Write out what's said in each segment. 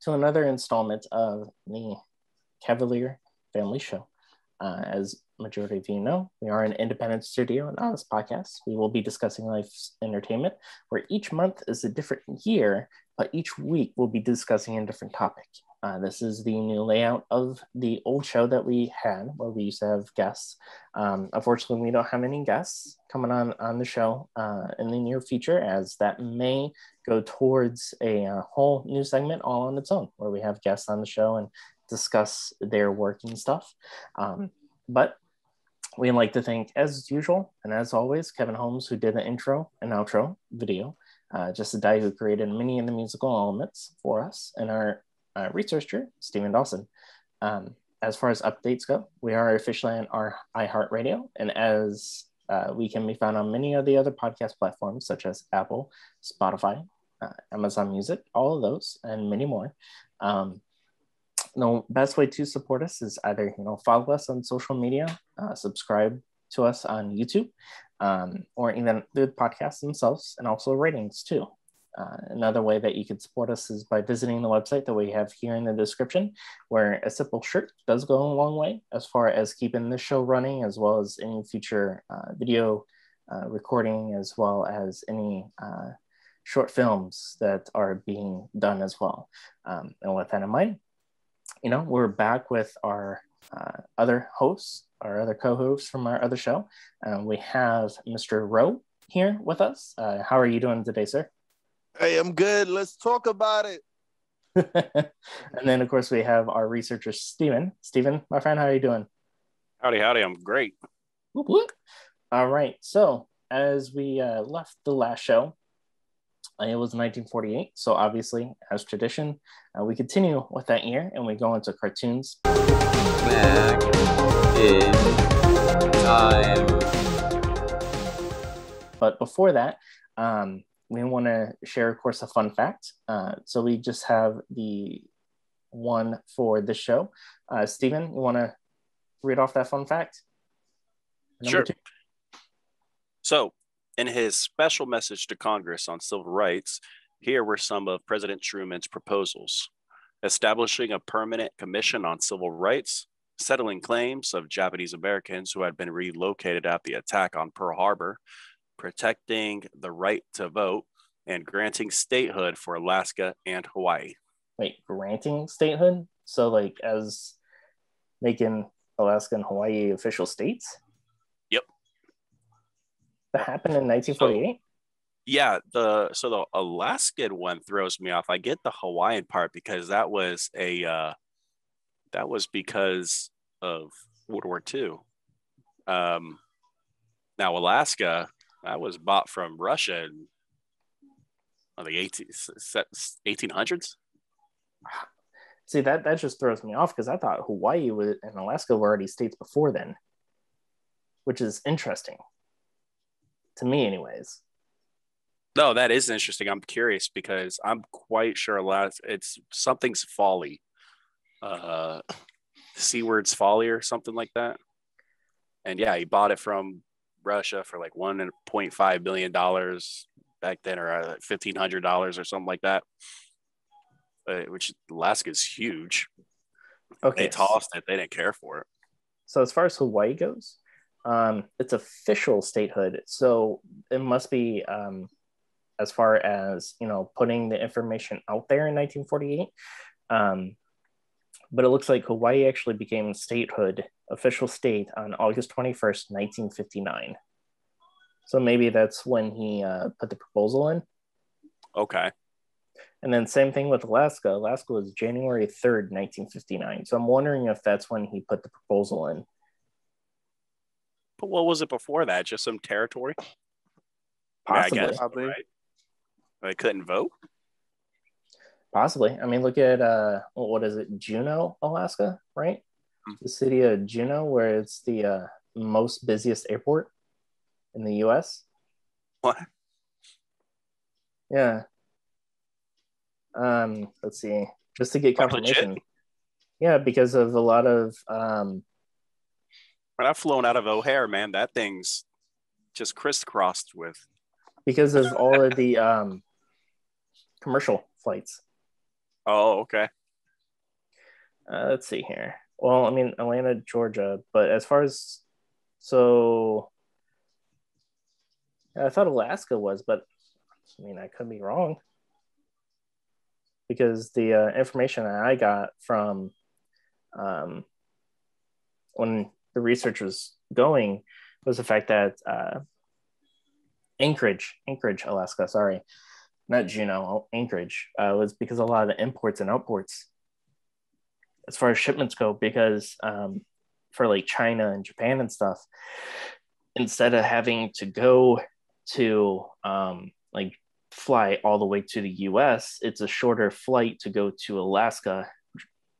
to another installment of the Cavalier Family Show. As majority of you know, we are an independent studio, and on this podcast, we will be discussing life's entertainment, where each month is a different year, but each week we'll be discussing a different topic. This is the new layout of the old show that we had, where we used to have guests. Unfortunately, we don't have any guests coming on the show in the near future, as that may go towards a whole new segment all on its own, where we have guests on the show and discuss their work and stuff. But we'd like to thank, as usual, and as always, Kevin Holmes, who did the intro and outro video, just a guy who created many of the musical elements for us, and our researcher, Stephen Dawson. As far as updates go, we are officially on our iHeartRadio, and as we can be found on many of the other podcast platforms, such as Apple, Spotify, Amazon Music, all of those, and many more. The best way to support us is either follow us on social media, subscribe to us on YouTube, or even the podcasts themselves, and also ratings too. Another way that you can support us is by visiting the website that we have here in the description, where a simple shirt does go a long way as far as keeping the show running, as well as any future video recording, as well as any short films that are being done as well. And with that in mind, we're back with our other hosts, our other co-hosts from our other show. We have Mr. Rowe here with us. How are you doing today, sir? Hey, I'm good. Let's talk about it. And then, of course, we have our researcher, Steven. Steven, my friend, how are you doing? Howdy. I'm great. Whoop, whoop. All right. So as we left the last show, it was 1948. So obviously, as tradition, we continue with that year and we go into cartoons. Back in time. But before that, we want to share, of course, a fun fact. So we just have the one for the show. Stephen, you want to read off that fun fact? Sure. So, in his special message to Congress on civil rights, here were some of President Truman's proposals: establishing a permanent commission on civil rights, settling claims of Japanese Americans who had been relocated after the attack on Pearl Harbor, protecting the right to vote, and granting statehood for Alaska and Hawaii. Wait, granting statehood? So like as making Alaska and Hawaii official states? Yep. That happened in 1948? Yeah, the Alaskan one throws me off. I get the Hawaiian part because that was because of World War II. Now Alaska, that was bought from Russia in the 1800s. See, that just throws me off because I thought Hawaii and Alaska were already states before then, which is interesting to me anyways. No, that is interesting. I'm curious because I'm quite sure it's something's folly. Seaward's Folly or something like that. And yeah, he bought it from Russia for like $1.5 billion back then, or $1,500 or something like that. Which Alaska's huge. Okay, they tossed it; they didn't care for it. So as far as Hawaii goes, it's official statehood. So it must be, as far as putting the information out there in 1948. But it looks like Hawaii actually became statehood, official state, on August 21st, 1959. So maybe that's when he put the proposal in. Okay. And then same thing with Alaska. Alaska was January 3rd, 1959. So I'm wondering if that's when he put the proposal in. But what was it before that? Just some territory? Possibly. I guess, right? They couldn't vote? Possibly. I mean, look at, what is it? Juneau, Alaska, right? Mm-hmm. The city of Juneau, where it's the most busiest airport in the U.S. What? Yeah. Let's see. Just to get confirmation. Legit? Yeah, because of a lot of... When I've flown out of O'Hare, man, that thing's just crisscrossed with... Because of all of the commercial flights. Oh, okay. Let's see here. Well, I mean, Atlanta, Georgia, but as far as so, I thought Alaska was, but I mean, I could be wrong because the information that I got from when the research was going was the fact that Anchorage, Alaska, sorry, not Juneau, Anchorage, was because a lot of the imports and outports as far as shipments go, because for like China and Japan and stuff, instead of having to go to like fly all the way to the US, it's a shorter flight to go to Alaska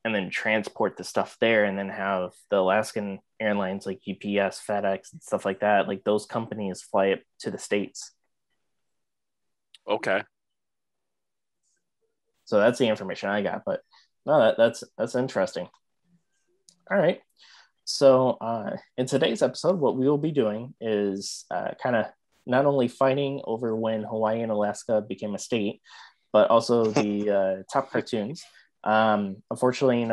and then transport the stuff there, and then have the Alaskan airlines like UPS, FedEx, and stuff like that. Like those companies fly it to the States. Okay. So that's the information I got, but no, that's interesting. All right. So in today's episode, what we will be doing is kind of not only fighting over when Hawaii and Alaska became a state, but also the top cartoons. Unfortunately,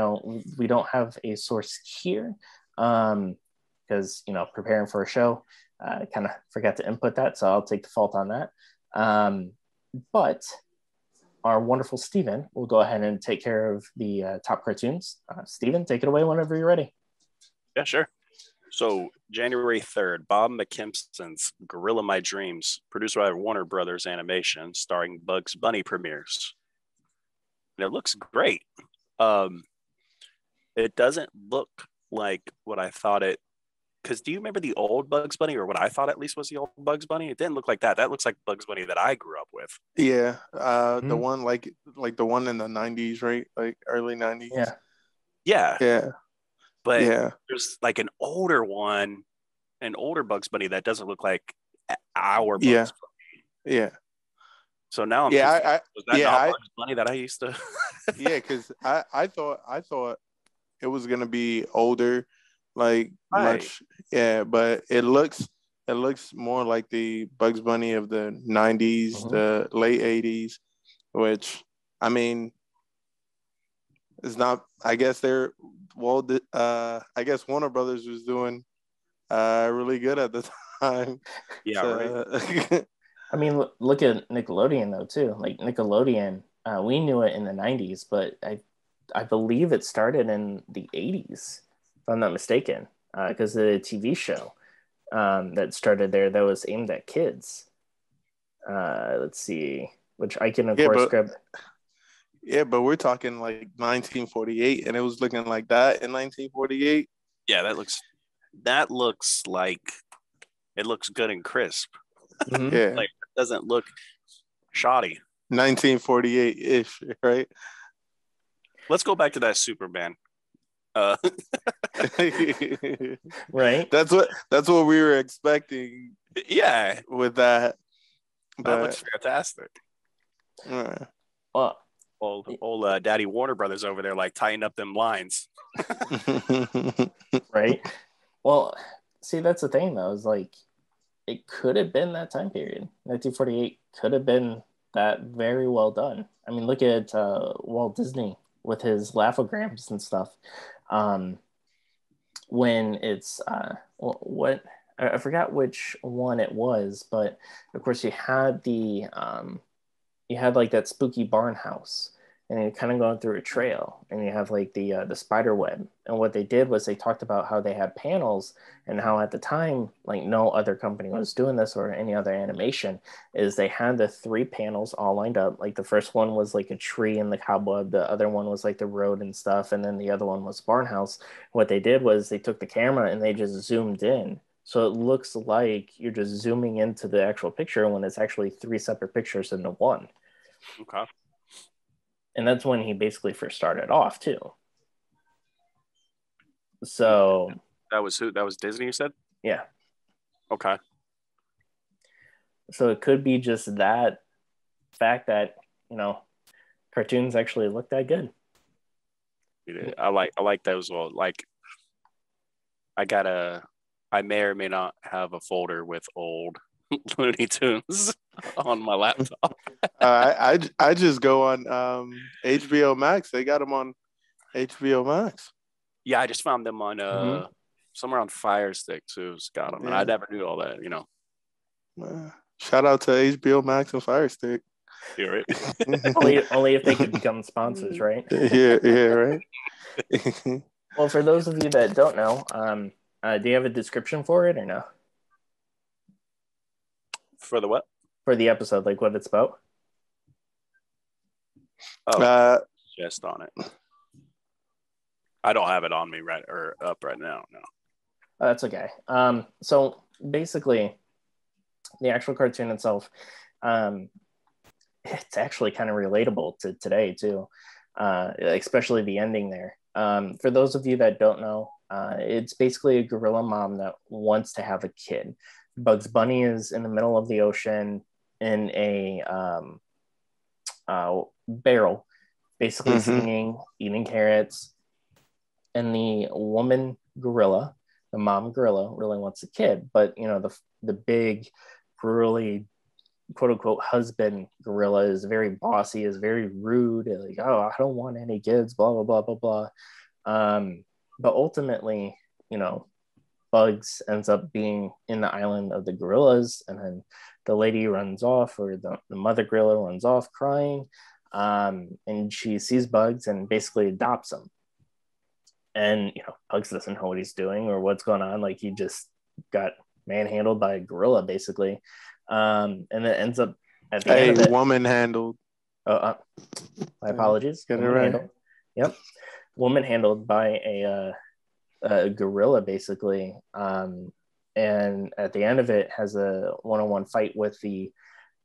we don't have a source here because, preparing for a show, I kind of forgot to input that. So I'll take the fault on that. But our wonderful Steven will go ahead and take care of the top cartoons. Steven, take it away whenever you're ready. Yeah, sure. So January 3rd, Bob McKempson's Gorilla My Dreams, produced by Warner Brothers Animation, starring Bugs Bunny, premieres. And it looks great. It doesn't look like what I thought it, because do you remember the old Bugs Bunny, or what I thought at least was the old Bugs Bunny? It didn't look like that. That looks like Bugs Bunny that I grew up with. Yeah, the one like the one in the 90s, right? Like early 90s. Yeah. But yeah, there's like an older Bugs Bunny that doesn't look like our Bugs Bunny. Yeah. So now I'm was that not Bugs Bunny that I used to? Yeah, because I thought it was gonna be older, like much. Yeah, but it looks more like the Bugs Bunny of the 90s, the late 80s, which I mean, it's not. I guess I guess Warner Brothers was doing really good at the time. Yeah, right. I mean, look at Nickelodeon though too. Like Nickelodeon, we knew it in the 90s, but I believe it started in the 80s, if I'm not mistaken, because the TV show that started there that was aimed at kids. Let's see, which I can of course grab. Yeah, but we're talking like 1948, and it was looking like that in 1948. Yeah, that looks like it looks good and crisp. Yeah, like it doesn't look shoddy. 1948-ish, right? Let's go back to that Superman. Right. That's what we were expecting. Yeah, with that. That looks fantastic. Well, old Daddy Warner Brothers over there, like tying up them lines. Right. Well, see, that's the thing though, is like it could have been that time period. 1948 could have been that very well done. I mean, look at Walt Disney with his laughograms and stuff. When it's what I forgot which one it was, but of course you had the you had like that spooky barn house, and you're kind of going through a trail, and you have like the spider web. And what they did was they talked about how they had panels, and how at the time, like no other company was doing this or any other animation, is they had the 3 panels all lined up. Like the first one was like a tree in the cobweb, the other one was like the road and stuff, and then the other one was barn house. What they did was they took the camera and they just zoomed in. So it looks like you're just zooming into the actual picture when it's actually 3 separate pictures into one. Okay. And that's when he basically first started off too. So that was who? That was Disney, you said? Yeah. Okay. So it could be just that fact that, cartoons actually look that good. I like those. Well, like I may or may not have a folder with old Looney Tunes on my laptop. I just go on HBO Max. They got them on HBO Max. Yeah, I just found them on somewhere on Fire Stick too. It's got them, and I never knew all that. Shout out to HBO Max and Fire Stick. You're right. only if they could become sponsors, right? Yeah, right. Well, for those of you that don't know, do you have a description for it or no? For the what? For the episode, like what it's about? Just on it. I don't have it on me up right now. No. That's okay. So basically, the actual cartoon itself, it's actually kind of relatable to today too, especially the ending there. For those of you that don't know, it's basically a gorilla mom that wants to have a kid. Bugs Bunny is in the middle of the ocean in a barrel, basically singing, eating carrots. And the woman gorilla, the mom gorilla, really wants a kid. But, the big, really, quote unquote, husband gorilla is very bossy, is very rude. Like, oh, I don't want any kids, blah, blah, blah, blah, blah. But ultimately, Bugs ends up being in the island of the gorillas, and then the lady runs off, or the mother gorilla runs off crying, and she sees Bugs and basically adopts him. And Bugs doesn't know what he's doing or what's going on. Like, he just got manhandled by a gorilla, basically, and it ends up at the end of it. Woman handled. My apologies. Get it right. Handled. Yep, woman handled by a gorilla, basically, and at the end of it has a one-on-one fight with the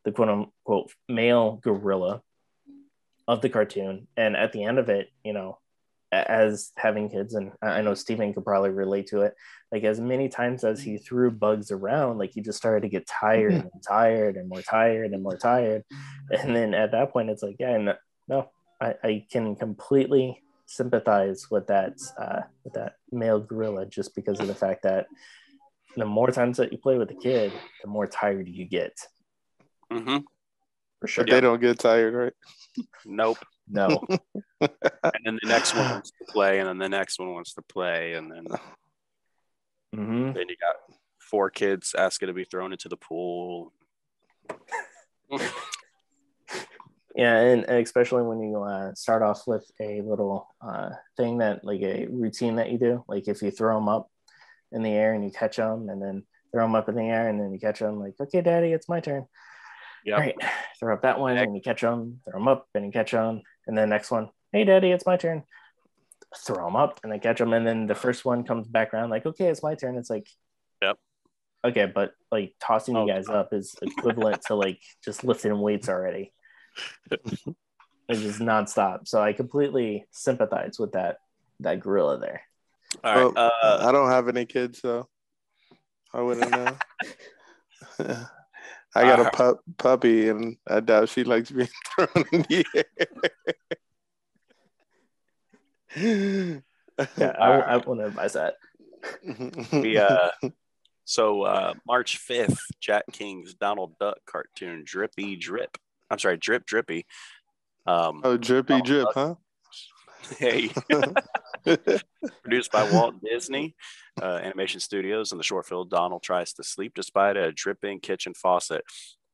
quote-unquote male gorilla of the cartoon. And at the end of it, as having kids, and I know Steven could probably relate to it, like, as many times as he threw Bugs around, like, he just started to get tired and tired and more tired and more tired. And then at that point, it's like, I can completely sympathize with that male gorilla, just because of the fact that the more times that you play with the kid, the more tired you get. Mm-hmm. For sure. But they don't get tired, right? Nope. No. And then the next one wants to play, and then the next one wants to play, and then then you got 4 kids asking to be thrown into the pool. Yeah, and especially when you start off with a little thing that, like, a routine that you do, like if you throw them up in the air and you catch them, and then throw them up in the air and then you catch them, like, okay, Daddy, it's my turn. Yep. All right, throw up that one and you catch them, throw them up and you catch them, and then next one, hey, Daddy, it's my turn. Throw them up and then catch them, and then the first one comes back around, like, okay, it's my turn. It's like, yep. Okay, but like tossing you guys up is equivalent to like just lifting weights already. It's just nonstop. So I completely sympathize with that gorilla there. All right. I don't have any kids, so I wouldn't know. I got a puppy, and I doubt she likes being thrown in the air. Yeah, I wouldn't advise that. So March 5th, Jack King's Donald Duck cartoon, Drippy Drip. I'm sorry, Drip Drippy. Drippy Drip, huh? Hey. Produced by Walt Disney Animation Studios, and the short film Donald tries to sleep despite a dripping kitchen faucet.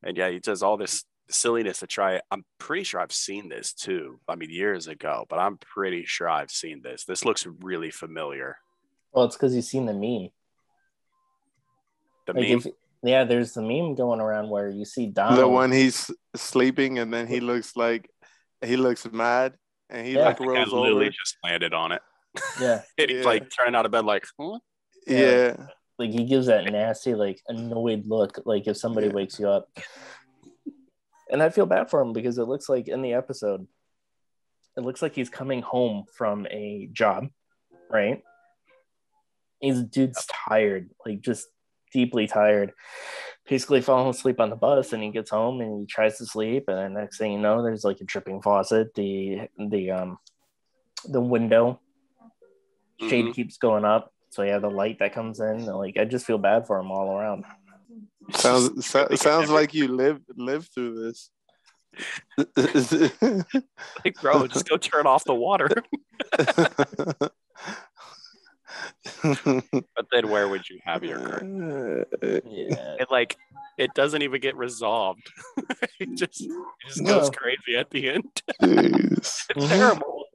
And yeah, he does all this silliness to try it. I'm pretty sure I've seen this too. I mean, years ago, but I'm pretty sure I've seen this. This looks really familiar. Well, it's because you've seen the meme. The meme? There's the meme going around where you see Donald. The one he's sleeping and then he looks mad and he like rolls over. Lily just landed on it. Yeah. He's like turning out of bed like, huh? Yeah. Like he gives that nasty, like annoyed look, like if somebody wakes you up. And I feel bad for him because it looks like in the episode, it looks like he's coming home from a job, right? Dude's tired, like just deeply tired, basically falling asleep on the bus, and he gets home and he tries to sleep, and then next thing you know, there's like a dripping faucet, the window shade keeps going up, so you have the light that comes in. Like, I just feel bad for him all around. Sounds like you live through this. Like, bro, just go turn off the water. But then where would you have your curtain? Yeah. It doesn't even get resolved. it just goes crazy at the end. It's terrible.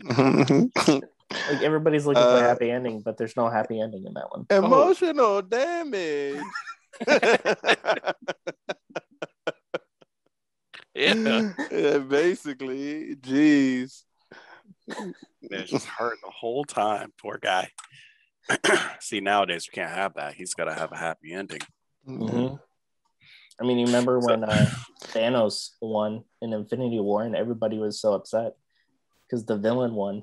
Like everybody's looking for a happy ending, but there's no happy ending in that one. Emotional damage. Yeah, basically. Jeez. Man, just hurt the whole time. Poor guy. See, nowadays we can't have that. He's got to have a happy ending. Mm-hmm. I mean, you remember when Thanos won in Infinity War, and everybody was so upset because the villain won.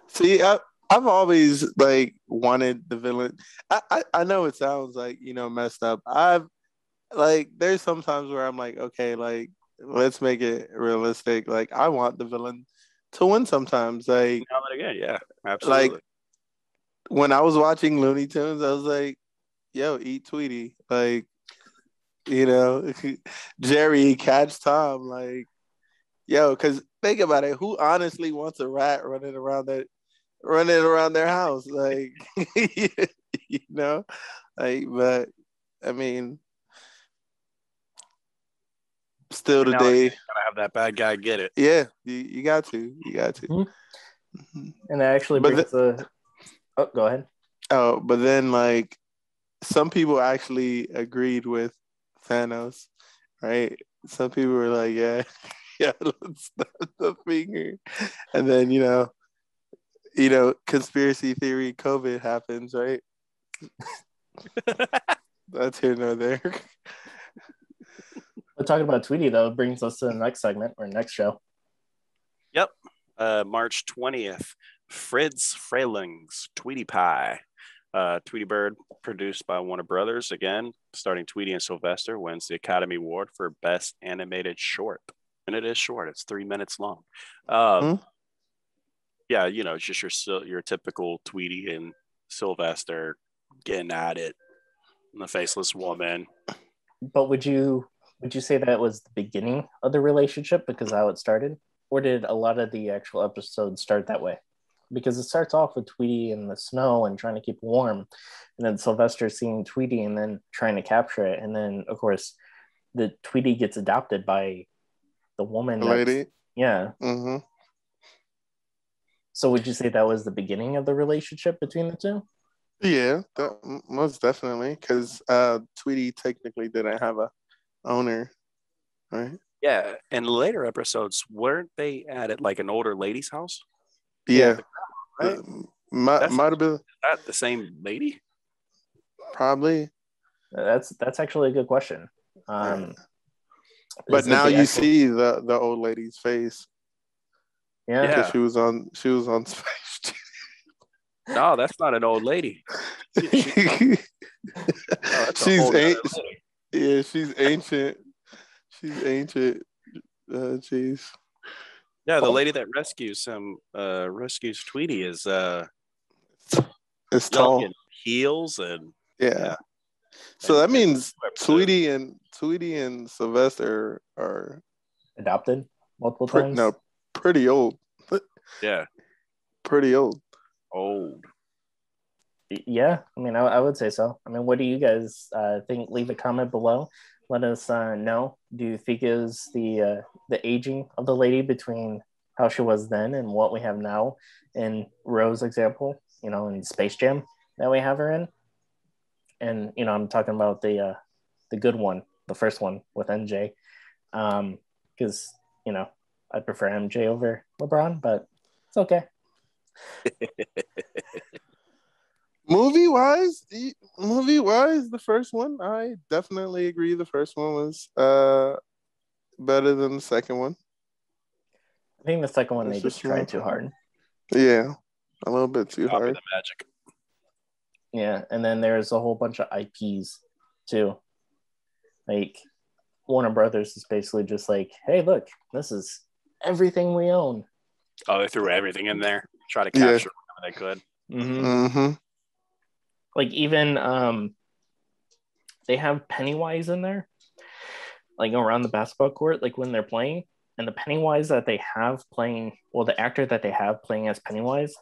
See, I've always wanted the villain. I know it sounds messed up. There's sometimes where I'm like, okay, let's make it realistic. I want the villain to win sometimes. Again, yeah, absolutely. When I was watching Looney Tunes, I was like, yo, eat Tweety. Jerry, catch Tom. Because think about it. Who honestly wants a rat running around their house? But I mean, still today, gotta have that bad guy get it. Yeah, you got to. Mm-hmm. And that actually brings go ahead. Oh, but then some people actually agreed with Thanos, right? Some people were like, yeah, let's snap the finger. And then, conspiracy theory COVID happens, right? That's here nor there. But talking about Tweety, though, brings us to the next segment or next show. Yep. March 20th, Fritz Freiling's Tweety Pie. Tweety Bird, produced by Warner Brothers. Again, starring Tweety and Sylvester, wins the Academy Award for Best Animated Short. And it is short. It's 3 minutes long. Yeah, it's just your typical Tweety and Sylvester getting at it. And the faceless woman. But would you say that was the beginning of the relationship because how it started? Or did a lot of the actual episodes start that way? Because it starts off with Tweety in the snow and trying to keep warm. And then Sylvester seeing Tweety and then trying to capture it. And then, of course, the Tweety gets adopted by the woman. Lady? Yeah. Mm-hmm. So would you say that was the beginning of the relationship between the two? Yeah, most definitely. Because Tweety technically didn't have a owner, right? Yeah, and later episodes, weren't they at an older lady's house? Yeah. Right? Might have been. Is that the same lady? Probably. That's actually a good question. But now you see the old lady's face. Yeah. Because she was on Space TV. No, that's not an old lady. She's ancient. Yeah, she's ancient. She's ancient. Jeez. Yeah, the lady that rescues Tweety is it's tall, heels, and yeah. So that means Tweety and Sylvester are adopted multiple times. No, pretty old. Yeah, pretty old. Old. Yeah, I mean, I would say so. I mean, what do you guys think? Leave a comment below. Let us know. Do you think is the aging of the lady between how she was then and what we have now in Rose example, in Space Jam that we have her in? And, I'm talking about the good one, the first one with MJ. Because, I prefer MJ over LeBron, but it's okay. Movie wise, the first one, I definitely agree. The first one was better than the second one. I think the second one they just tried too hard. Yeah, a little bit too hard. The magic. Yeah, and then there's a whole bunch of IPs too. Warner Brothers is basically just like, hey, look, this is everything we own. Oh, they threw everything in there. Try to capture whatever they could. Mm-hmm. Even they have Pennywise in there, like around the basketball court, like when they're playing, and the Pennywise that they have playing, well, the actor that they have playing as Pennywise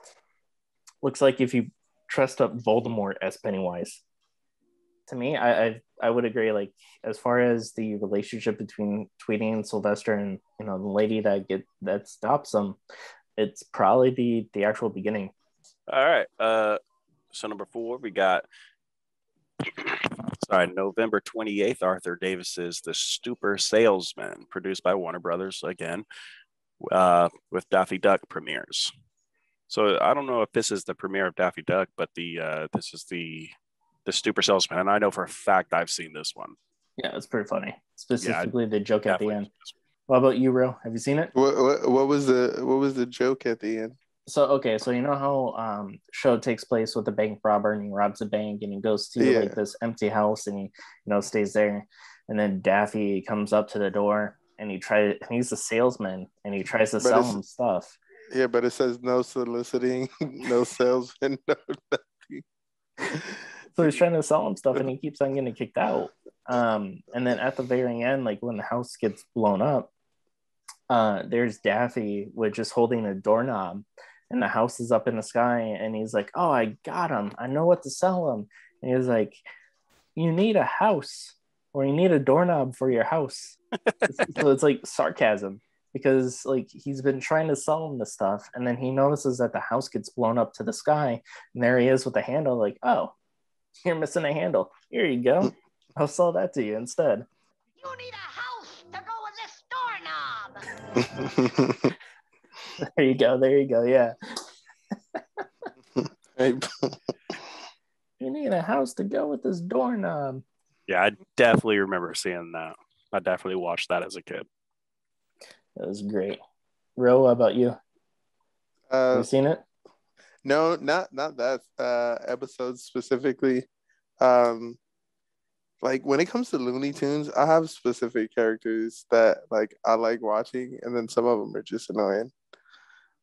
looks like if you dressed up Voldemort as Pennywise. To me, I would agree. Like as far as the relationship between Tweety and Sylvester, and the lady that stops them, it's probably the actual beginning. All right. So number 4, we got November 28th. Arthur Davis's The Stupor Salesman, produced by Warner Brothers again, with Daffy Duck premieres. So I don't know if this is the premiere of Daffy Duck, but this is the Stupor Salesman, and I know for a fact I've seen this one. Yeah, it's pretty funny. Specifically, the joke at the end. What about you, Ro? Have you seen it? What was the joke at the end? So you know how show takes place with the bank robber, and he robs a bank, and he goes to like this empty house, and he stays there, and then Daffy comes up to the door, and he's a salesman, and he tries to sell him stuff. Yeah, but it says no soliciting, no salesman, no nothing. So he's trying to sell him stuff, and he keeps on getting kicked out. And then at the very end, like when the house gets blown up, there's Daffy with just holding a doorknob, and the house is up in the sky, and he's like, "Oh, I got him. I know what to sell him." And he's like, "You need a house, or you need a doorknob for your house." So it's like sarcasm, because like he's been trying to sell him the stuff, and then he notices that the house gets blown up to the sky, and there he is with a handle, like, "Oh, you're missing a handle. Here you go. I'll sell that to you instead." You need a house to go with this doorknob. There you go. Yeah. Hey. You need a house to go with this doorknob. Yeah, I definitely remember seeing that. I definitely watched that as a kid. That was great. Ro, how about you? Have you seen it? No, not that episode specifically. Like when it comes to Looney Tunes, I have specific characters that like I like watching, and then some of them are just annoying.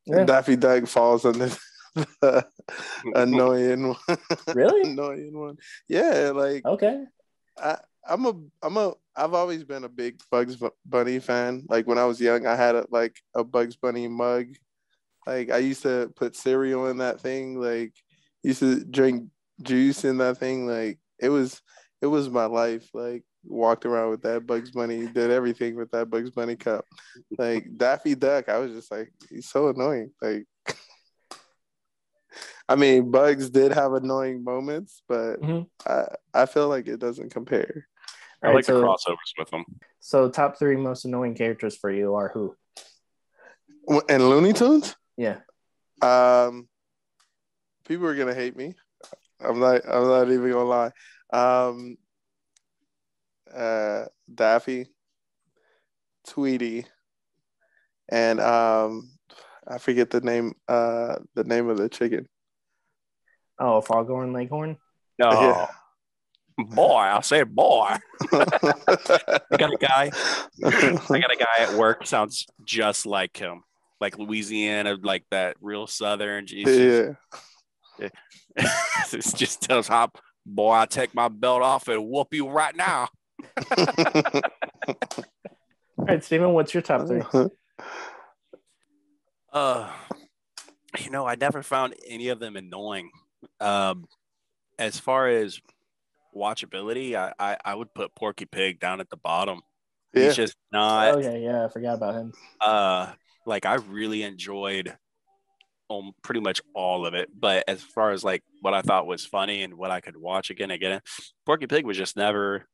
Yeah. Daffy Duck falls under the annoying one. Really? Annoying one. Yeah, like okay. I've always been a big Bugs Bunny fan. Like when I was young, I had a Bugs Bunny mug. Like I used to put cereal in that thing. Like used to drink juice in that thing. Like it was my life. Like walked around with that Bugs Bunny, did everything with that Bugs Bunny cup. Like Daffy Duck, I was just like, he's so annoying. Like I mean, Bugs did have annoying moments, but I feel like it doesn't compare. I like the crossovers with them. So top 3 most annoying characters for you are who? And Looney Tunes? Yeah. People are gonna hate me. I'm not even gonna lie. Daffy, Tweety, and I forget the name of the chicken. Oh, Foghorn Leghorn? No. Yeah. Boy, I'll say boy. I got a guy at work sounds just like him. Like Louisiana, like that real Southern. Yeah. It just tells Hop, boy, I take my belt off and whoop you right now. All right, Steven, what's your top 3? I never found any of them annoying. As far as watchability, I would put Porky Pig down at the bottom. Yeah. He's just not. Okay, yeah, I forgot about him. Like I really enjoyed pretty much all of it, but as far as like what I thought was funny and what I could watch again, Porky Pig was just never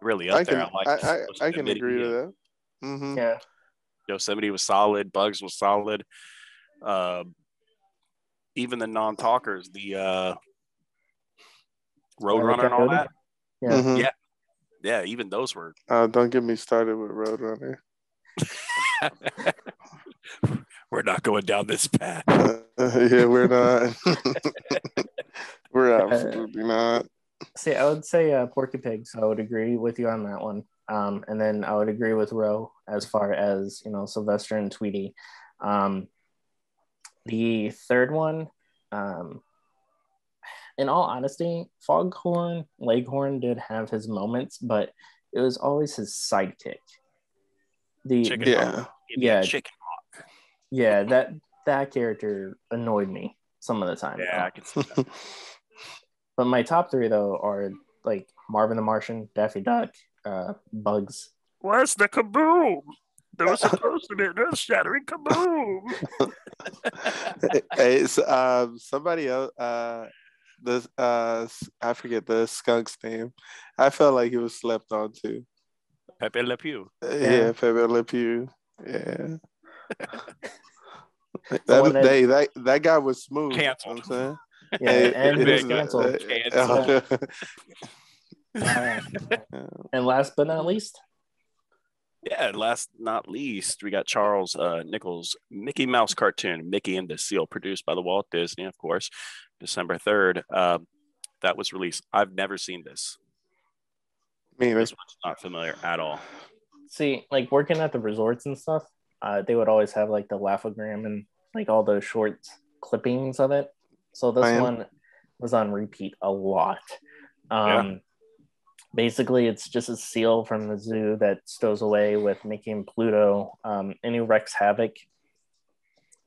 really up there. I can agree to that. Mm-hmm. Yeah, Yosemite was solid. Bugs was solid. Even the non-talkers, the Roadrunner and all that. Yeah. Mm-hmm. Yeah. Even those were. Don't get me started with Roadrunner. We're not going down this path. Yeah, we're not. We're absolutely not. See, I would say Porky Pig, so I would agree with you on that one. And then I would agree with Ro as far as, Sylvester and Tweety. The third one, in all honesty, Foghorn Leghorn did have his moments, but it was always his sidekick. Chicken Hawk. Chicken Hawk. Yeah, that character annoyed me some of the time. Yeah, I can see that. But my top three though are like Marvin the Martian, Daffy Duck, Bugs. Where's the kaboom? There was supposed to be an earth-shattering kaboom. Hey, somebody else. I forget the skunk's name. I felt like he was slept on too. Pepe Le Pew. Yeah, Pepe Le Pew. Yeah. that guy was smooth. Canceled. You know what I'm saying? Yeah, and he was canceled. And last but not least. Yeah, last not least, we got Charles Nichols' Mickey Mouse cartoon, Mickey and the Seal, produced by the Walt Disney, of course, December 3rd. That was released. I've never seen this. This one's not familiar at all. See, like working at the resorts and stuff, they would always have like the Laugh-O-Gram and like all those short clippings of it. So this one was on repeat a lot. Basically, it's just a seal from the zoo that stows away with Mickey and Pluto, and he wreaks havoc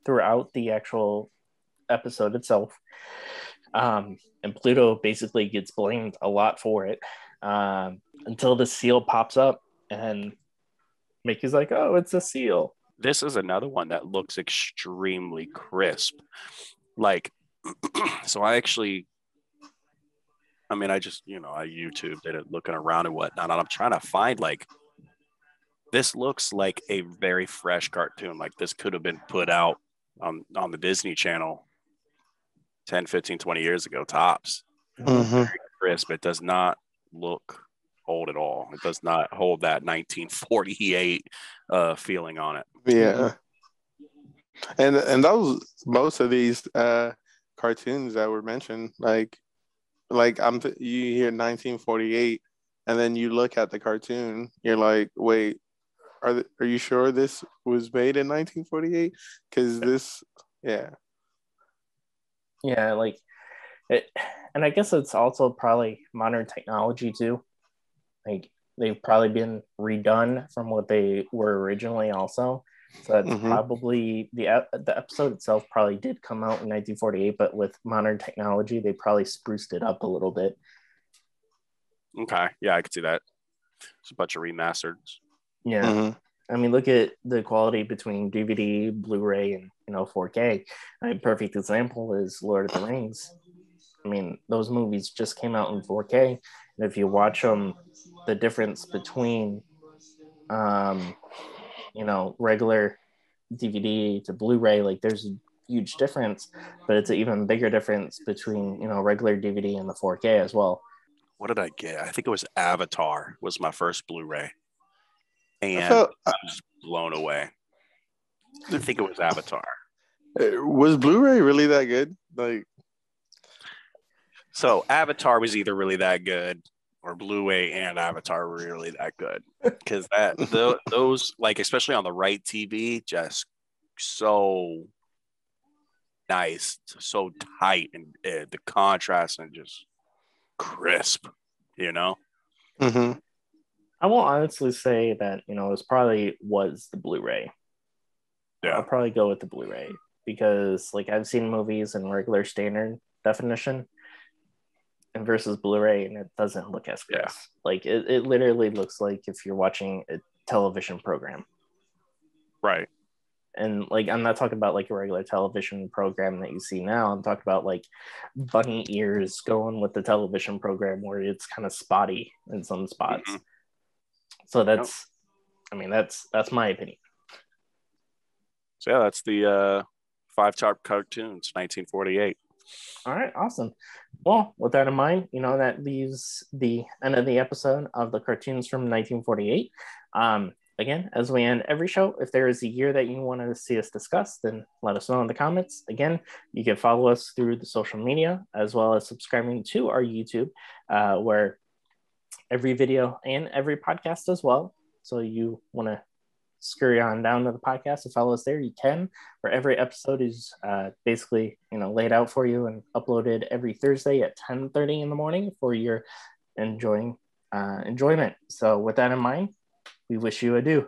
throughout the actual episode itself. And Pluto basically gets blamed a lot for it until the seal pops up and Mickey's like, oh, it's a seal. This is another one that looks extremely crisp. Like, so I just, I YouTubed it, looking around and whatnot, and I'm trying to find, like, this looks like a very fresh cartoon. Like, this could have been put out on the Disney Channel 10, 15, 20 years ago, tops. Very crisp. It does not look old at all. It does not hold that 1948 feeling on it. Yeah. And those, most of these cartoons that were mentioned, you hear 1948 and then you look at the cartoon, you're like, wait, are you sure this was made in 1948? Because this, like it, and I guess it's also probably modern technology too. Like they've probably been redone from what they were originally also. So that's probably the episode itself probably did come out in 1948, but with modern technology, they probably spruced it up a little bit. Okay, yeah, I could see that. It's a bunch of remasters. Yeah, I mean, look at the quality between DVD, Blu-ray, and 4K. A perfect example is Lord of the Rings. I mean, those movies just came out in 4K, and if you watch them, the difference between regular DVD to Blu-ray, like there's a huge difference, but it's an even bigger difference between regular DVD and the 4K as well. What did I get? I think it was Avatar was my first Blu-ray, and I was blown away. I think it was Avatar. Was Blu-ray really that good? So Avatar was either really that good, or Blu-ray and Avatar were really that good, because those, like, especially on the right TV, just so nice, so tight, and the contrast and just crisp, I will honestly say that it probably was the Blu-ray. Yeah, I'll probably go with the Blu-ray because like I've seen movies in regular standard definition and versus Blu-ray, and it doesn't look as crisp. Like it literally looks like if you're watching a television program. Right. And like I'm not talking about like a regular television program that you see now. I'm talking about like bunny ears going with the television program where it's kind of spotty in some spots. So that's that's my opinion. So yeah, that's the 5 top cartoons, 1948. All right, awesome. Well, with that in mind, that leaves the end of the episode of the cartoons from 1948. Again, as we end every show, if there is a year that you want to see us discuss, then let us know in the comments. Again, you can follow us through the social media as well as subscribing to our YouTube, where every video and every podcast as well. So you want to scurry on down to the podcast to follow us there, you can. Where every episode is basically laid out for you and uploaded every Thursday at 10:30 in the morning for your enjoyment. So with that in mind, we wish you adieu.